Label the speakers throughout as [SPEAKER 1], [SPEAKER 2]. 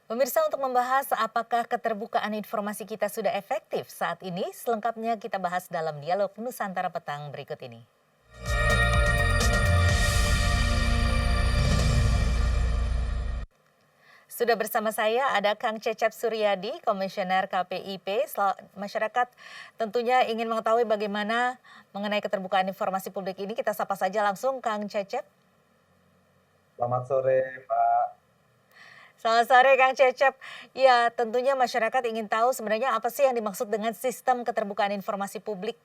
[SPEAKER 1] Pemirsa, untuk membahas apakah keterbukaan informasi kita sudah efektif saat ini, selengkapnya kita bahas dalam dialog Nusantara Petang berikut ini. Sudah bersama saya ada Kang Cecep Suryadi, Komisioner KPIP. Masyarakat tentunya ingin mengetahui bagaimana mengenai keterbukaan informasi publik ini. Kita sapa saja langsung Kang Cecep.
[SPEAKER 2] Selamat sore, Mbak.
[SPEAKER 1] Selamat sore Kang Cecep. Ya, tentunya masyarakat ingin tahu sebenarnya apa sih yang dimaksud dengan sistem keterbukaan informasi publik.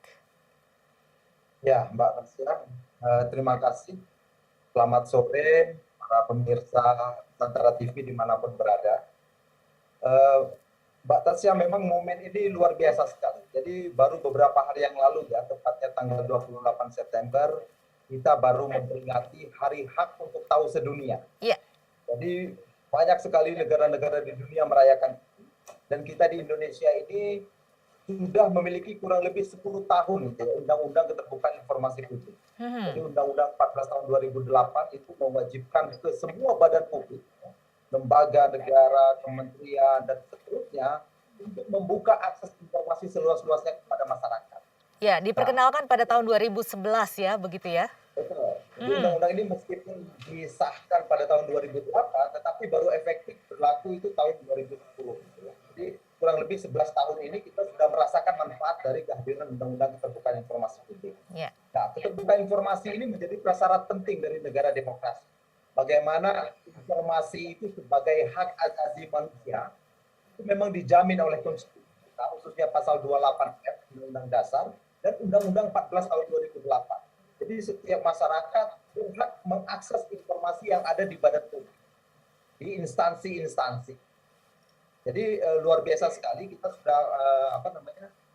[SPEAKER 2] Ya, Mbak Tasya, terima kasih. Selamat sore para pemirsa Nusantara TV dimanapun berada. Eh, Mbak Tasya, memang momen ini luar biasa sekali. Jadi baru beberapa hari yang lalu ya, tepatnya tanggal 28 September, kita baru memperingati Hari Hak untuk Tahu Sedunia.
[SPEAKER 1] Iya.
[SPEAKER 2] Jadi banyak sekali negara-negara di dunia merayakan itu. Dan kita di Indonesia ini sudah memiliki kurang lebih 10 tahun ya, Undang-Undang Keterbukaan Informasi Publik. Jadi Undang-Undang 14 tahun 2008 itu mewajibkan ke semua badan publik, ya, lembaga negara, kementerian, dan seterusnya untuk membuka akses informasi seluas-luasnya kepada masyarakat.
[SPEAKER 1] Ya,
[SPEAKER 2] Nah,
[SPEAKER 1] diperkenalkan pada tahun 2011 ya, begitu ya.
[SPEAKER 2] betul. Jadi undang-undang ini meskipun disahkan pada tahun 2008, tetapi baru efektif berlaku itu tahun 2010. Ya. Jadi kurang lebih 11 tahun ini kita sudah merasakan manfaat dari kehadiran Undang-Undang Keterbukaan Informasi Publik.
[SPEAKER 1] Ya.
[SPEAKER 2] Nah, keterbukaan informasi ini menjadi prasyarat penting dari negara demokrasi. Bagaimana informasi itu sebagai hak asasi manusia itu memang dijamin oleh konstitusi kita, khususnya pasal 28F Undang-Undang Dasar dan Undang-Undang 14 tahun 2008. Jadi setiap masyarakat berhak mengakses informasi yang ada di badan publik, di instansi-instansi. Jadi luar biasa sekali kita sudah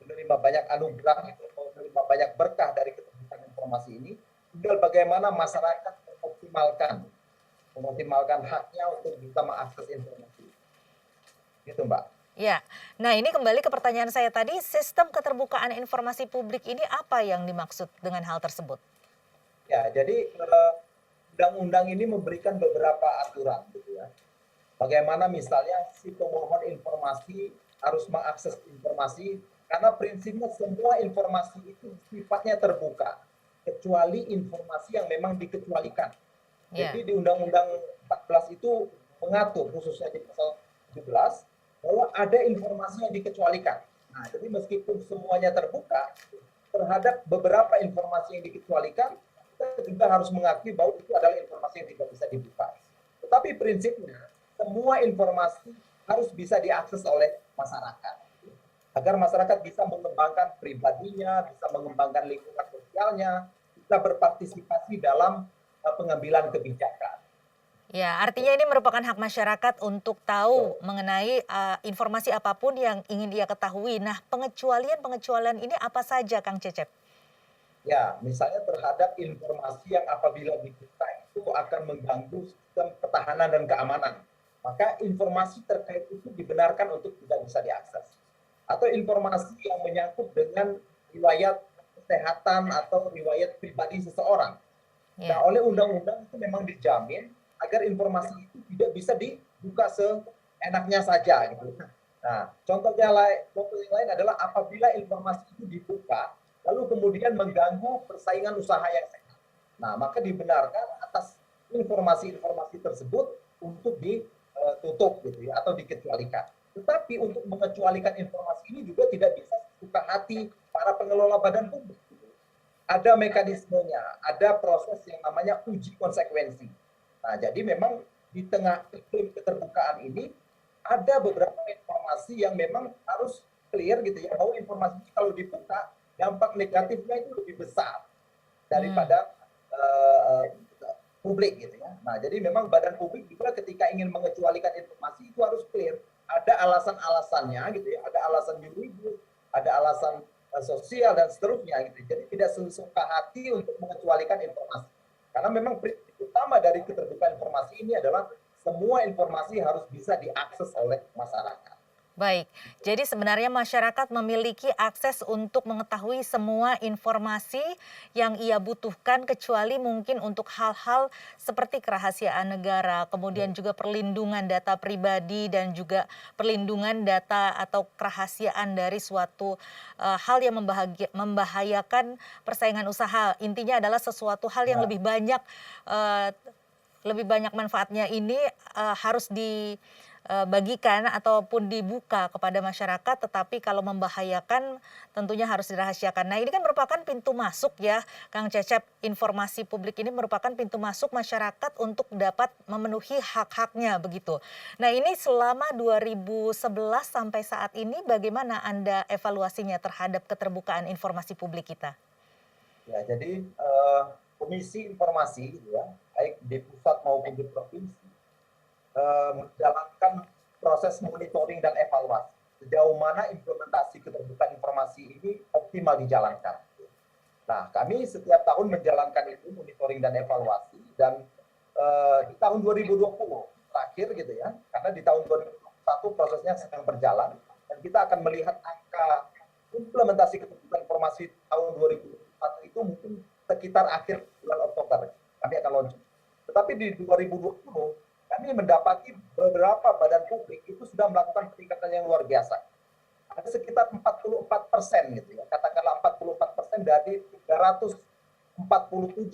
[SPEAKER 2] menerima banyak anugerah, menerima banyak berkah dari keterbukaan informasi ini. Tinggal bagaimana masyarakat mengoptimalkan haknya untuk bisa mengakses informasi. Gitu, Mbak.
[SPEAKER 1] Ya, nah ini kembali ke pertanyaan saya tadi, sistem keterbukaan informasi publik ini apa yang dimaksud dengan hal tersebut?
[SPEAKER 2] Ya, jadi undang-undang ini memberikan beberapa aturan, gitu ya. Bagaimana misalnya si pemohon informasi harus mengakses informasi, karena prinsipnya semua informasi itu sifatnya terbuka, kecuali informasi yang memang dikecualikan.
[SPEAKER 1] Ya.
[SPEAKER 2] Jadi di Undang-Undang 14 itu mengatur, khususnya di pasal 17, bahwa ada informasi yang dikecualikan. Nah, jadi meskipun semuanya terbuka, terhadap beberapa informasi yang dikecualikan, kita juga harus mengakui bahwa itu adalah informasi yang tidak bisa dibuka. Tetapi prinsipnya, semua informasi harus bisa diakses oleh masyarakat. Agar masyarakat bisa mengembangkan pribadinya, bisa mengembangkan lingkungan sosialnya, bisa berpartisipasi dalam pengambilan kebijakan.
[SPEAKER 1] Ya, artinya ini merupakan hak masyarakat untuk tahu mengenai informasi apapun yang ingin dia ketahui. Nah, pengecualian ini apa saja, Kang Cecep?
[SPEAKER 2] Ya, misalnya terhadap informasi yang apabila dibuka itu akan mengganggu sistem pertahanan dan keamanan. Maka informasi terkait itu dibenarkan untuk tidak bisa diakses. Atau informasi yang menyangkut dengan riwayat kesehatan atau riwayat pribadi seseorang. Nah,
[SPEAKER 1] Ya.
[SPEAKER 2] oleh undang-undang itu memang dijamin agar informasi itu tidak bisa dibuka seenaknya saja gitu. Nah, contoh yang lain adalah apabila informasi itu dibuka lalu kemudian mengganggu persaingan usaha yang sehat. Nah, maka dibenarkan atas informasi-informasi tersebut untuk ditutup gitu ya atau dikecualikan. Tetapi untuk mengecualikan informasi ini juga tidak bisa suka hati para pengelola badan publik. Ada mekanismenya, ada proses yang namanya uji konsekuensi. Nah, jadi memang di tengah iklim keterbukaan ini ada beberapa informasi yang memang harus clear gitu ya, bahwa informasi kalau dibuka dampak negatifnya itu lebih besar daripada publik gitu ya. Nah, jadi memang badan publik juga ketika ingin mengecualikan informasi itu harus clear. Ada alasan-alasannya gitu ya, ada alasan yuridis, ada alasan sosial dan seterusnya gitu. Jadi tidak sesuka hati untuk mengecualikan informasi. Karena memang prinsip utama dari keterbukaan informasi ini adalah semua informasi harus bisa diakses oleh masyarakat.
[SPEAKER 1] Baik, jadi sebenarnya masyarakat memiliki akses untuk mengetahui semua informasi yang ia butuhkan kecuali mungkin untuk hal-hal seperti kerahasiaan negara, kemudian juga perlindungan data pribadi dan juga perlindungan data atau kerahasiaan dari suatu hal yang membahayakan persaingan usaha. Intinya adalah sesuatu hal yang
[SPEAKER 2] Ya,
[SPEAKER 1] eh, lebih banyak manfaatnya ini harus dibagikan ataupun dibuka kepada masyarakat, tetapi kalau membahayakan tentunya harus dirahasiakan. Nah, ini kan merupakan pintu masuk ya, Kang Cecep. Informasi publik ini merupakan pintu masuk masyarakat untuk dapat memenuhi hak-haknya begitu. Nah, ini selama 2011 sampai saat ini bagaimana Anda evaluasinya terhadap keterbukaan informasi publik kita?
[SPEAKER 2] ya, jadi Komisi Informasi gitu ya, baik di pusat maupun di provinsi, menjalankan proses monitoring dan evaluasi sejauh mana implementasi keterbukaan informasi ini optimal dijalankan. Nah, kami setiap tahun menjalankan itu monitoring dan evaluasi, dan di tahun 2020 terakhir gitu ya, karena di tahun 2021 prosesnya sedang berjalan dan kita akan melihat angka implementasi keterbukaan informasi tahun 2021 itu mungkin sekitar akhir bulan Oktober kami akan launching. Tetapi di 2020 kami mendapati beberapa badan publik itu sudah melakukan peningkatan yang luar biasa. Ada sekitar 44% gitu ya, katakanlah 44% dari 347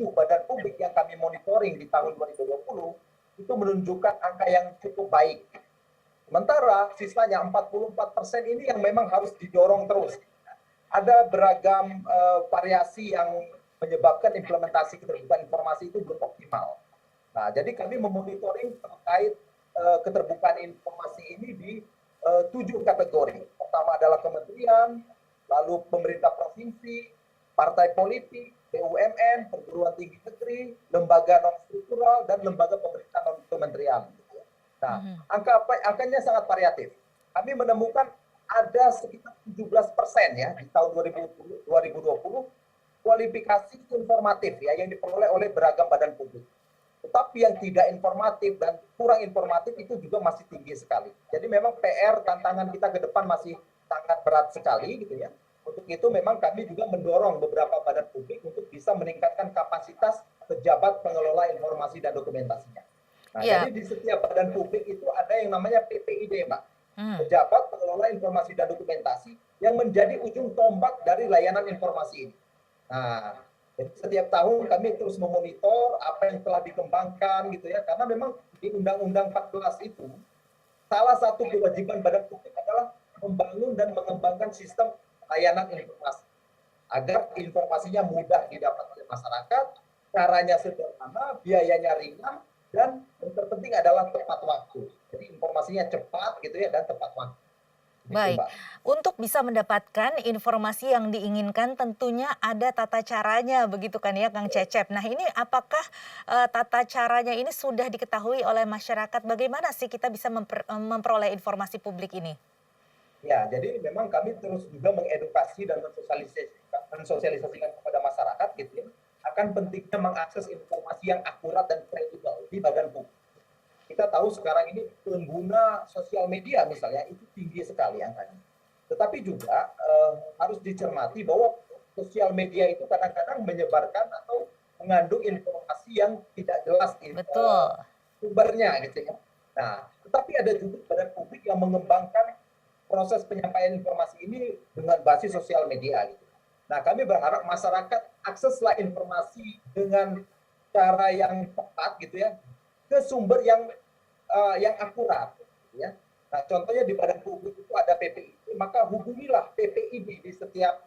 [SPEAKER 2] badan publik yang kami monitoring di tahun 2020 itu menunjukkan angka yang cukup baik. Sementara sisanya 44% ini yang memang harus didorong terus. Ada beragam variasi yang menyebabkan implementasi keterbukaan informasi itu belum optimal. Nah, jadi kami memonitoring terkait keterbukaan informasi ini di 7 kategori. Pertama adalah kementerian, lalu pemerintah provinsi, partai politik, BUMN, perguruan tinggi negeri, lembaga non struktural, dan lembaga pemerintah non kementerian. Nah,
[SPEAKER 1] Mhm.
[SPEAKER 2] angkanya sangat variatif. Kami menemukan ada sekitar 17% ya di tahun 2020 kualifikasi informatif ya yang diperoleh oleh beragam badan publik. Tetapi yang tidak informatif dan kurang informatif itu juga masih tinggi sekali. Jadi memang PR tantangan kita ke depan masih sangat berat sekali gitu ya. Untuk itu memang kami juga mendorong beberapa badan publik untuk bisa meningkatkan kapasitas pejabat pengelola informasi dan dokumentasinya. Nah,
[SPEAKER 1] Iya.
[SPEAKER 2] jadi di setiap badan publik itu ada yang namanya PPID, Mbak.
[SPEAKER 1] Hmm.
[SPEAKER 2] Pejabat pengelola informasi dan dokumentasi yang menjadi ujung tombak dari layanan informasi ini. Nah, jadi setiap tahun kami terus memonitor apa yang telah dikembangkan gitu ya, karena memang di Undang-Undang 14 itu salah satu kewajiban badan publik adalah membangun dan mengembangkan sistem layanan informasi agar informasinya mudah didapat oleh masyarakat, caranya sederhana, biayanya ringan, dan yang terpenting adalah tepat waktu. Jadi informasinya cepat gitu ya dan tepat waktu. Begitu,
[SPEAKER 1] Baik,
[SPEAKER 2] Mbak.
[SPEAKER 1] untuk bisa mendapatkan informasi yang diinginkan tentunya ada tata caranya begitu kan ya Kang Cecep. Nah ini apakah tata caranya ini sudah diketahui oleh masyarakat? Bagaimana sih kita bisa memperoleh informasi publik ini?
[SPEAKER 2] Ya, jadi memang kami terus juga mengedukasi dan mensosialisasikan kepada masyarakat gitu ya, akan pentingnya mengakses informasi yang akurat dan kredibel di badan publik. Kita tahu sekarang ini pengguna sosial media misalnya itu tinggi sekali angkanya. Tetapi juga harus dicermati bahwa sosial media itu kadang-kadang menyebarkan atau mengandung informasi yang tidak jelas
[SPEAKER 1] Betul.
[SPEAKER 2] sumbernya gitu ya. Nah, tetapi ada juga badan publik yang mengembangkan proses penyampaian informasi ini dengan basis sosial media gitu. Nah, kami berharap masyarakat akseslah informasi dengan cara yang tepat gitu ya, ke sumber yang akurat gitu ya. Nah, contohnya di badan publik itu ada PPID, maka hubungilah PPID di setiap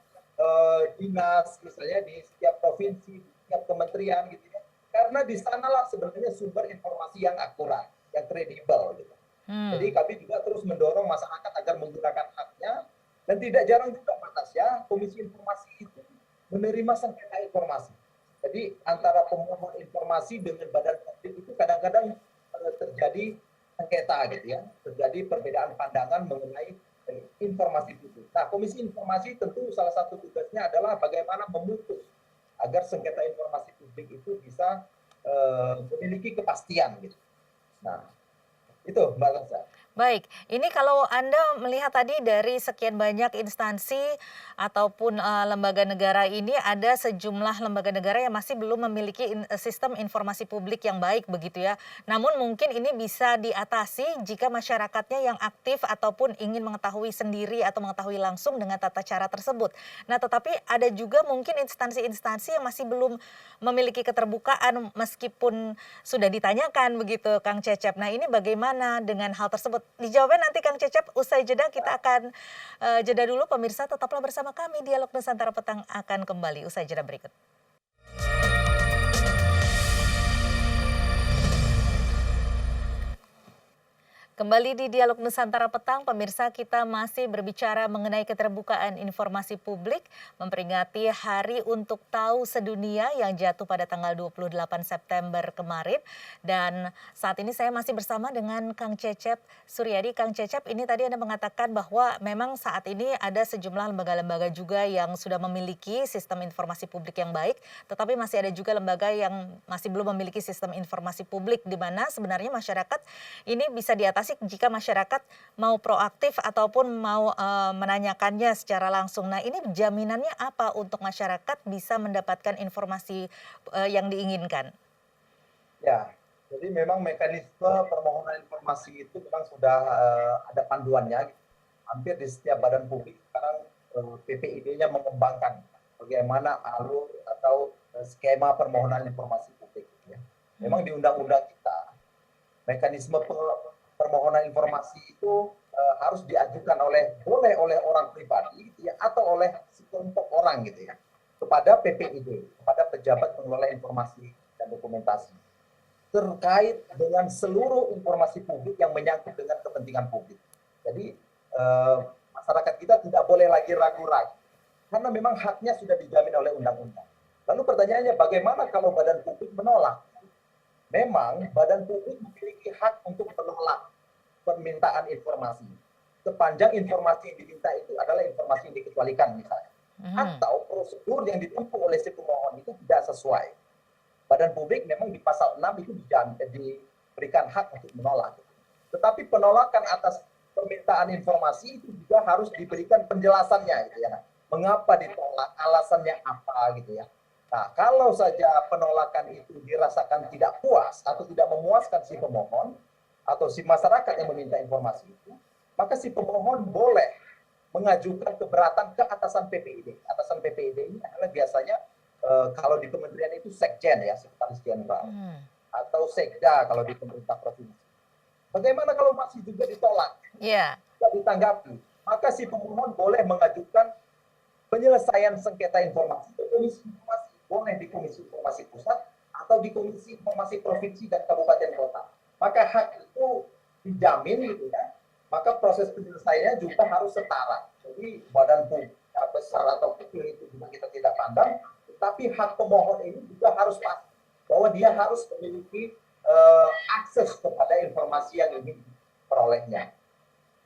[SPEAKER 2] dinas, misalnya di setiap provinsi, di setiap kementerian gitu ya. Karena di sanalah sebenarnya sumber informasi yang akurat, yang kredibel gitu. Jadi
[SPEAKER 1] Hmm.
[SPEAKER 2] kami juga terus mendorong masyarakat agar menggunakan haknya, dan tidak jarang juga Pak Tasya, Komisi Informasi itu menerima sengketa informasi. Jadi antara pemohon informasi dengan badan publik itu kadang-kadang terjadi sengketa gitu ya, terjadi perbedaan pandangan mengenai informasi publik. Nah, Komisi Informasi tentu salah satu tugasnya adalah bagaimana memutus agar sengketa informasi publik itu bisa memiliki kepastian gitu. Nah, itu Mbak Lasa.
[SPEAKER 1] Baik, ini kalau Anda melihat tadi dari sekian banyak instansi ataupun lembaga negara ini ada sejumlah lembaga negara yang masih belum memiliki sistem informasi publik yang baik begitu ya. Namun mungkin ini bisa diatasi jika masyarakatnya yang aktif ataupun ingin mengetahui sendiri atau mengetahui langsung dengan tata cara tersebut. Nah, tetapi ada juga mungkin instansi-instansi yang masih belum memiliki keterbukaan meskipun sudah ditanyakan begitu Kang Cecep. Nah, ini bagaimana dengan hal tersebut? Dijawabnya nanti Kang Cecep usai jeda. Kita akan jeda dulu pemirsa, tetaplah bersama kami. Dialog Nusantara Petang akan kembali usai jeda berikut. Kembali di Dialog Nusantara Petang, pemirsa, kita masih berbicara mengenai keterbukaan informasi publik, memperingati Hari Untuk Tahu Sedunia yang jatuh pada tanggal 28 September kemarin. Dan saat ini saya masih bersama dengan Kang Cecep Suryadi. Kang Cecep, ini tadi Anda mengatakan bahwa memang saat ini ada sejumlah lembaga-lembaga juga yang sudah memiliki sistem informasi publik yang baik, tetapi masih ada juga lembaga yang masih belum memiliki sistem informasi publik, di mana sebenarnya masyarakat ini bisa diatasi jika masyarakat mau proaktif ataupun mau menanyakannya secara langsung. Nah, ini jaminannya apa untuk masyarakat bisa mendapatkan informasi yang diinginkan?
[SPEAKER 2] Ya, jadi memang mekanisme permohonan informasi itu memang sudah ada panduannya. Hampir di setiap badan publik sekarang PPID-nya mengembangkan bagaimana alur atau skema permohonan informasi publik. Ya. Memang di undang-undang kita mekanisme permohonan informasi itu harus diajukan boleh oleh orang pribadi gitu ya, atau oleh sekelompok orang gitu ya, kepada PPID, kepada pejabat pengelola informasi dan dokumentasi, terkait dengan seluruh informasi publik yang menyangkut dengan kepentingan publik. Jadi masyarakat kita tidak boleh lagi ragu-ragu karena memang haknya sudah dijamin oleh undang-undang. Lalu pertanyaannya, bagaimana kalau badan publik menolak? Memang badan publik memiliki hak untuk menolak permintaan informasi sepanjang informasi yang diminta itu adalah informasi yang dikecualikan misalnya, atau prosedur yang ditempuh oleh si pemohon itu tidak sesuai. Badan publik memang di pasal 6 itu diberikan hak untuk menolak. Tetapi penolakan atas permintaan informasi itu juga harus diberikan penjelasannya gitu ya. Mengapa ditolak, alasannya apa gitu ya. Nah, kalau saja penolakan itu dirasakan tidak puas atau tidak memuaskan si pemohon atau si masyarakat yang meminta informasi itu, maka si pemohon boleh mengajukan keberatan ke atasan PPID. Atasan PPID ini adalah biasanya kalau di kementerian itu sekjen ya, sekretaris jenderal, atau sekda kalau di pemerintah provinsi. Bagaimana kalau masih juga ditolak, tidak ditanggapi, maka si pemohon boleh mengajukan penyelesaian sengketa informasi ke Komisi Informasi, boleh di Komisi Informasi Pusat atau di Komisi Informasi Provinsi dan Kabupaten Kota. Maka hak itu dijamin gitu ya. Maka proses penyelesaiannya juga harus setara. Jadi badan publik besar atau kecil itu juga kita tidak pandang, tetapi hak pemohon ini juga harus pasti bahwa dia harus memiliki akses kepada informasi yang ingin diperolehnya.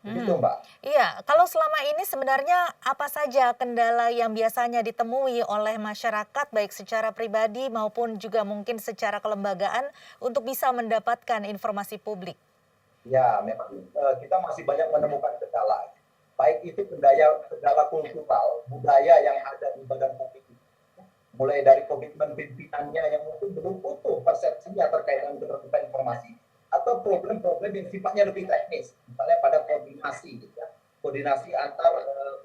[SPEAKER 2] Begitu, Mbak.
[SPEAKER 1] Iya, kalau selama ini sebenarnya apa saja kendala yang biasanya ditemui oleh masyarakat baik secara pribadi maupun juga mungkin secara kelembagaan untuk bisa mendapatkan informasi publik?
[SPEAKER 2] Ya, memang kita masih banyak menemukan kendala. Baik itu kendala kultural, budaya yang ada di badan publik. Mulai dari komitmen pimpinannya yang mungkin belum utuh persepsinya terkait dengan keterbukaan informasi, atau problem-problem yang sifatnya lebih teknis, misalnya pada koordinasi, gitu ya. Koordinasi antar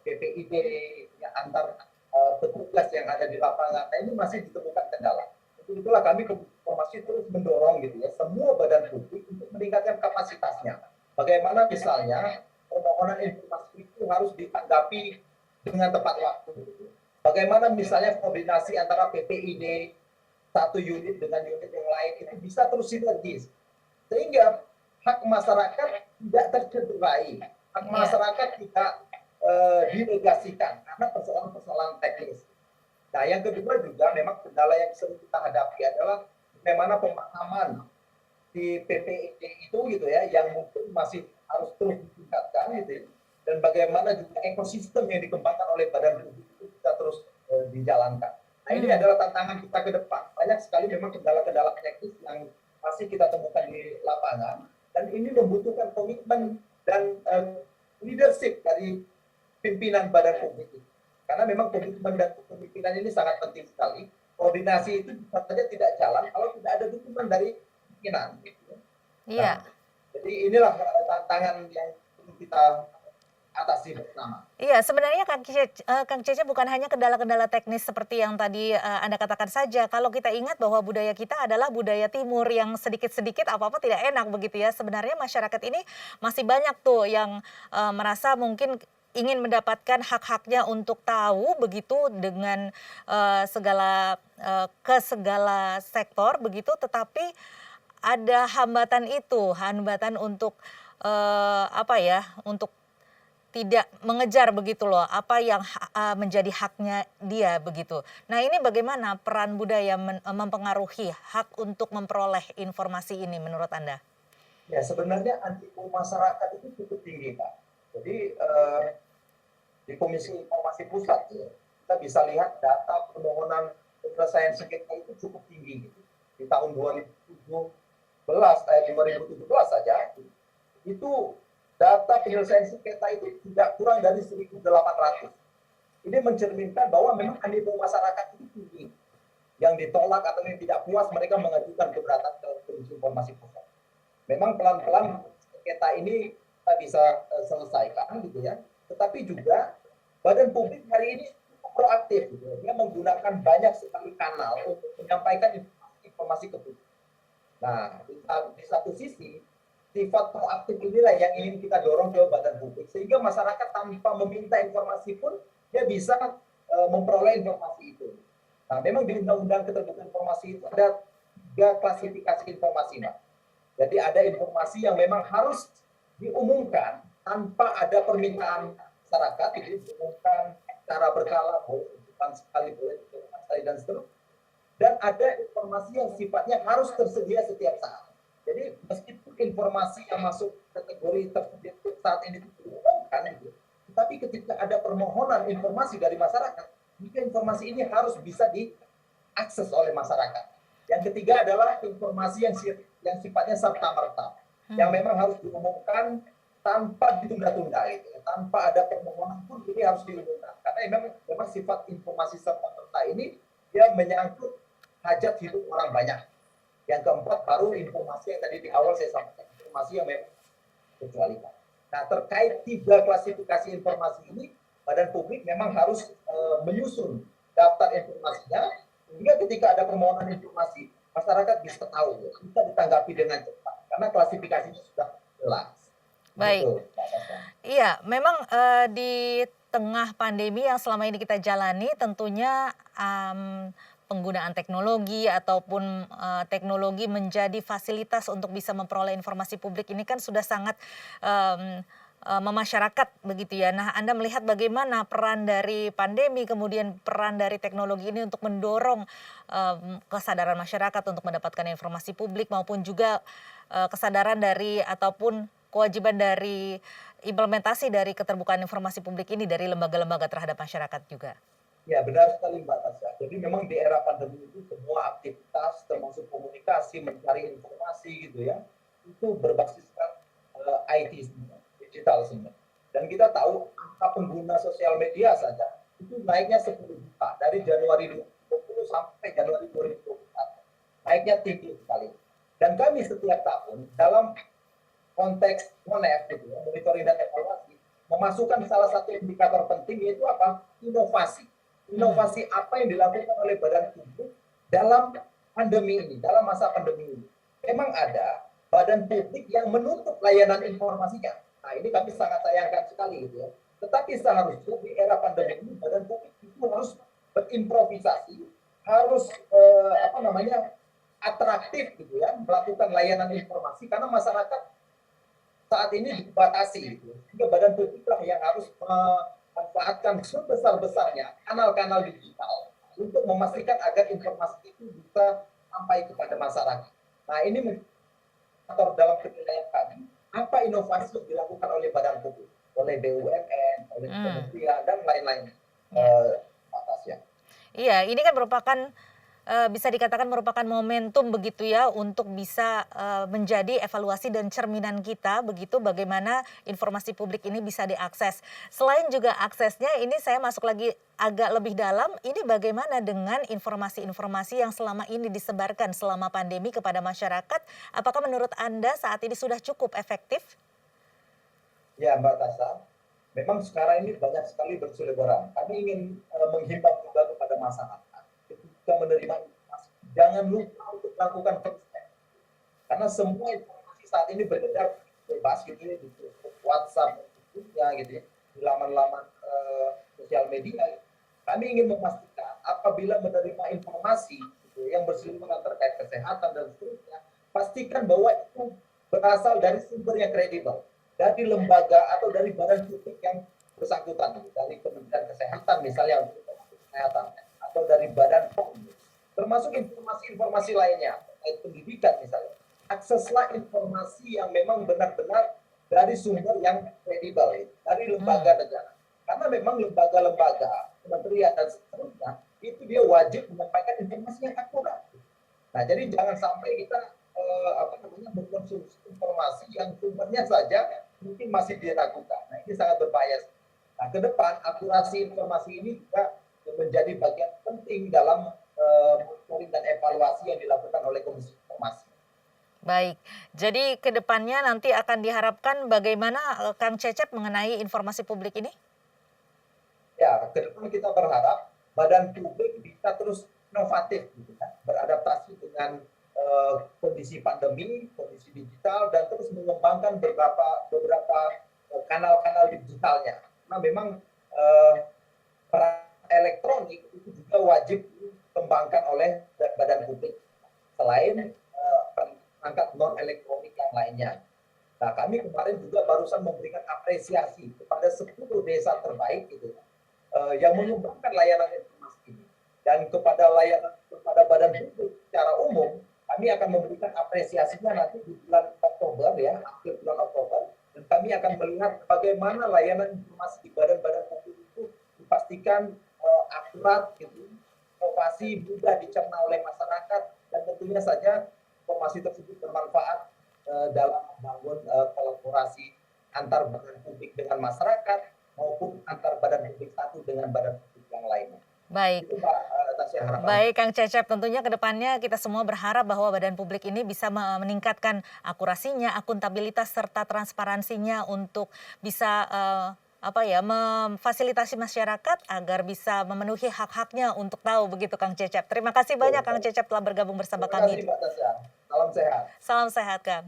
[SPEAKER 2] PPID, ya, antar petugas yang ada di lapangan. Nah, ini masih ditemukan kendala. Untuk itulah kami informasi terus mendorong gitu ya semua badan publik untuk meningkatkan kapasitasnya. Bagaimana misalnya permohonan informasi itu harus ditanggapi dengan tepat waktu. Gitu. Bagaimana misalnya koordinasi antara PPID satu unit dengan unit yang lain itu bisa terus sinergis. Sehingga hak masyarakat tidak tercederai, hak masyarakat tidak dinegasikan karena persoalan-persoalan teknis. Nah, yang kedua juga memang kendala yang sering kita hadapi adalah bagaimana pemahaman di PPID itu gitu ya, yang mungkin masih harus terus ditingkatkan gitu ya. Dan bagaimana juga ekosistem yang dikembangkan oleh badan publik itu bisa terus dijalankan. Nah, ini adalah tantangan kita ke depan. Banyak sekali memang kendala-kendala teknis yang masih kita temukan di lapangan, dan ini membutuhkan komitmen dan leadership dari pimpinan badan publik itu. Karena memang komitmen dan kepemimpinan ini sangat penting sekali. Koordinasi itu bisa saja tidak jalan kalau tidak ada dukungan dari pimpinan.
[SPEAKER 1] Iya.
[SPEAKER 2] Nah, jadi inilah tantangan yang perlu kita atasi bersama.
[SPEAKER 1] Iya, sebenarnya Kang Cece bukan hanya kendala-kendala teknis seperti yang tadi Anda katakan saja. Kalau kita ingat bahwa budaya kita adalah budaya timur yang sedikit-sedikit apa-apa tidak enak begitu ya. Sebenarnya masyarakat ini masih banyak tuh yang merasa mungkin ingin mendapatkan hak-haknya untuk tahu begitu dengan ke segala sektor begitu, tetapi ada hambatan itu, hambatan untuk untuk tidak mengejar begitu loh apa yang menjadi haknya dia begitu. Nah ini bagaimana peran budaya mempengaruhi hak untuk memperoleh informasi ini menurut Anda?
[SPEAKER 2] Ya sebenarnya animo masyarakat itu cukup tinggi Pak. Jadi di Komisi Informasi Pusat ya, kita bisa lihat data permohonan penyelesaian sengketa itu cukup tinggi gitu. Di tahun 2017 saja itu data penyelesaian sengketa itu tidak kurang dari 1.800. Ini mencerminkan bahwa memang animo masyarakat itu tinggi. Yang ditolak atau yang tidak puas mereka mengajukan keberatan ke Komisi Informasi Pusat. Memang pelan-pelan sengketa ini kita bisa selesaikan gitu ya. Tetapi juga badan publik hari ini cukup proaktif gitu. Dia menggunakan banyak sekali kanal untuk menyampaikan informasi ke publik. Nah, di satu sisi sifat proaktif inilah yang ingin kita dorong ke badan publik sehingga masyarakat tanpa meminta informasi pun dia bisa memperoleh informasi itu. Nah, memang di Undang-Undang Keterbukaan Informasi itu ada 3 klasifikasi informasi, Pak. Jadi ada informasi yang memang harus diumumkan tanpa ada permintaan masyarakat, jadi diumumkan secara berkala, bukan sekali, boleh sekali dan seterusnya. Dan ada informasi yang sifatnya harus tersedia setiap saat. Jadi meskipun informasi yang masuk kategori tersedia saat ini diumumkan, tetapi ketika ada permohonan informasi dari masyarakat, maka informasi ini harus bisa diakses oleh masyarakat. Yang ketiga adalah informasi yang sifatnya serta-merta, yang memang harus diumumkan tanpa ditunda-tunda, tanpa ada permohonan pun ini harus diumumkan. Karena memang sifat informasi serta-merta ini dia menyangkut hajat hidup orang banyak. Yang keempat baru informasi yang tadi di awal saya sampaikan, informasi yang memang kecualikan. Nah, terkait 3 klasifikasi informasi ini, badan publik memang harus menyusun daftar informasinya, sehingga ketika ada permohonan informasi, masyarakat bisa tahu, bisa ditanggapi dengan cepat, karena klasifikasinya sudah jelas.
[SPEAKER 1] Baik.
[SPEAKER 2] Gitu,
[SPEAKER 1] iya, memang di tengah pandemi yang selama ini kita jalani, tentunya penggunaan teknologi ataupun teknologi menjadi fasilitas untuk bisa memperoleh informasi publik ini kan sudah sangat memasyarakat begitu ya. Nah, Anda melihat bagaimana peran dari pandemi kemudian peran dari teknologi ini untuk mendorong kesadaran masyarakat untuk mendapatkan informasi publik maupun juga kesadaran dari ataupun kewajiban dari implementasi dari keterbukaan informasi publik ini dari lembaga-lembaga terhadap masyarakat juga.
[SPEAKER 2] Ya benar sekali Mbak Tasya. Jadi memang di era pandemi itu semua aktivitas termasuk komunikasi, mencari informasi gitu ya, itu berbasiskan IT semua, digital semua. Dan kita tahu angka pengguna sosial media saja itu naiknya 10 juta dari Januari 2020 sampai Januari 2021. Naiknya tinggi sekali. Dan kami setiap tahun dalam konteks MONEF gitu ya, monitoring dan evaluasi, memasukkan salah satu indikator penting yaitu apa? Inovasi. Inovasi apa yang dilakukan oleh badan publik dalam pandemi ini, dalam masa pandemi ini. Memang ada badan publik yang menutup layanan informasinya. Nah, ini kami sangat sayangkan sekali gitu ya. Tetapi seharusnya di era pandemi ini badan publik itu harus berimprovisasi, harus atraktif gitu ya, melakukan layanan informasi karena masyarakat saat ini dibatasi gitu. Sehingga badan publik lah yang harus manfaatkan sebesar-besarnya kanal-kanal digital untuk memastikan agar informasi itu bisa sampai kepada masyarakat. Nah, ini faktor dalam penilaian kami, apa inovasi yang dilakukan oleh badan publik, oleh BUMN, oleh kementerian dan lain-lain. Atas ya.
[SPEAKER 1] Iya, ini kan merupakan bisa dikatakan merupakan momentum begitu ya untuk bisa menjadi evaluasi dan cerminan kita begitu bagaimana informasi publik ini bisa diakses. Selain juga aksesnya ini saya masuk lagi agak lebih dalam, ini bagaimana dengan informasi-informasi yang selama ini disebarkan selama pandemi kepada masyarakat? Apakah menurut Anda saat ini sudah cukup efektif?
[SPEAKER 2] Ya, Mbak Tasya, memang sekarang ini banyak sekali berseliweran. Kami ingin menghimbau juga kepada masyarakat ketika menerima informasi, jangan lupa untuk melakukan fact check. Karena semua informasi saat ini beredar bebas gitu ya, di WhatsApp, Facebooknya gitu ya, di laman-laman sosial media. Kami ingin memastikan apabila menerima informasi gitu, yang berseliweran terkait kesehatan dan seterusnya, pastikan bahwa itu berasal dari sumber yang kredibel, dari lembaga atau dari badan publik yang bersangkutan, dari Kementerian Kesehatan misalnya untuk kesehatan, atau dari badan POM, termasuk informasi-informasi lainnya terkait pendidikan misalnya. Akseslah informasi yang memang benar-benar dari sumber yang kredibel, dari lembaga negara. Karena memang lembaga-lembaga, kementerian dan seterusnya, itu dia wajib menyampaikan informasi yang akurat. Nah, jadi jangan sampai kita mengkonsumsi informasi yang sumbernya saja mungkin masih diragukan. Nah, ini sangat berbahaya. Nah, ke depan akurasi informasi ini juga menjadi bagian penting dalam monitoring dan evaluasi yang dilakukan oleh Komisi Informasi.
[SPEAKER 1] Baik, jadi ke depannya nanti akan diharapkan bagaimana Kang Cecep mengenai informasi publik ini?
[SPEAKER 2] Ya, ke depan kita berharap badan publik bisa terus inovatif gitu kan, beradaptasi dengan kondisi pandemi, kondisi digital dan terus mengembangkan beberapa kanal-kanal digitalnya. Nah, memang peran elektronik itu juga wajib dikembangkan oleh badan publik selain perangkat non elektronik yang lainnya. Nah, kami kemarin juga barusan memberikan apresiasi kepada 10 desa terbaik gitu yang mengembangkan layanan informasi ini, dan kepada badan publik secara umum kami akan memberikan apresiasinya nanti di bulan Oktober ya, akhir bulan Oktober, dan kami akan melihat bagaimana layanan informasi di badan-badan publik itu dipastikan akurat gitu, inovasi mudah dicerna oleh masyarakat, dan tentunya saja informasi tersebut bermanfaat dalam membangun kolaborasi antar badan publik dengan masyarakat maupun antar badan publik satu dengan badan publik yang lainnya.
[SPEAKER 1] Baik.
[SPEAKER 2] Itu Mbak Tasya harapannya.
[SPEAKER 1] Baik, Kang Cecep, tentunya ke depannya kita semua berharap bahwa badan publik ini bisa meningkatkan akurasinya, akuntabilitas serta transparansinya untuk bisa memfasilitasi masyarakat agar bisa memenuhi hak-haknya untuk tahu begitu Kang Cecep. Terima kasih banyak Kang Cecep telah bergabung bersama
[SPEAKER 2] Terima kasih
[SPEAKER 1] kami.
[SPEAKER 2] Mbak Tasya. Salam sehat.
[SPEAKER 1] Salam sehat Kang.